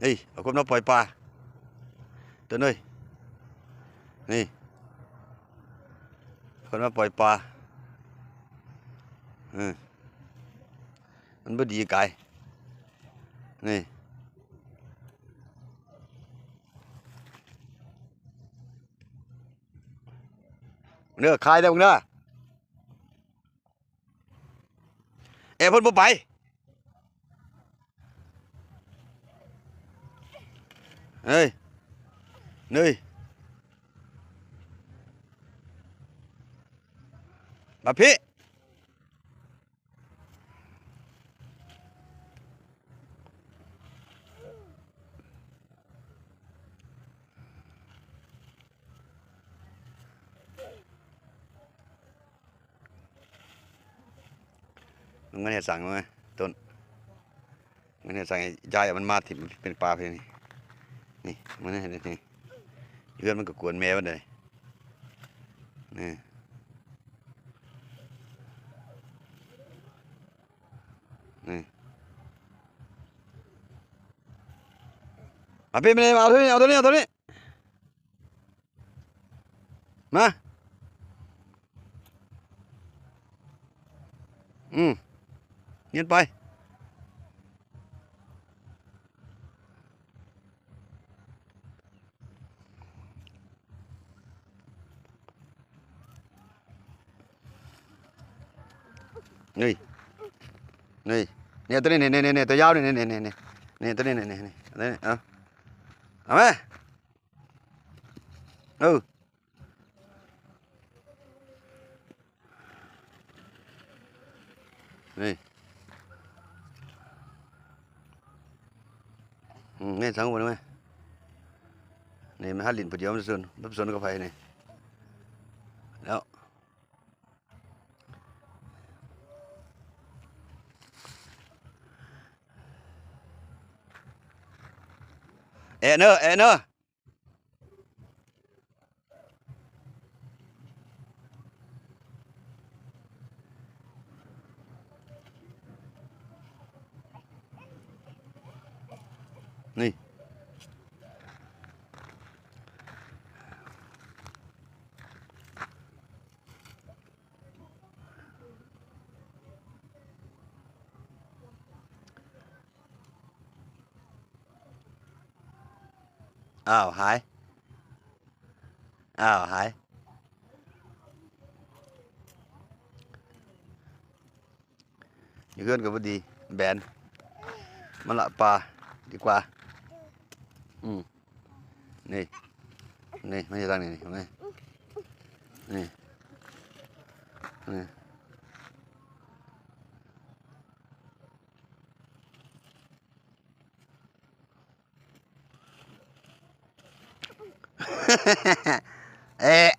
เฮ้ยเอาคนมาปล่อยปลาตัวน้อยนี่คนมาปล่อยปลามันบ่ดีกายนี่เนื้อคายได้บ้างเด้อเอ้เพิ่นบ่ไปเฮ้ยนี่มาพี่มันเห็ดสั่งไหมต้นมันเห็ดสั่งยายมันมาถิ่มเป็นปลาเพียงนี่นี่มันเห็ดนี่เพื่อนมันก็กวนแม่มันเลยนี่นี่มาพี่มาเลยเอาตัวนี้เอาตัวนี้เอาตัวนี้มาเงียบไปนี่นี่เนี่ยตัวนี้เนี่ยตัวยาวเนี่ยตัวนี้เนี่ยเอาไหมนี่นี่ทั้งหมดไหมนี่มันหัดลิ้นผู้เดียวมันส่วนกับไฟนี่แล้วเอเนอนี่อ้าวหายอยู่เพื่อนกับพอดีแบนมันละปลาดีกว่านี่ไม่ใช่ตั้งนี่นี่นี่เอ๊ะ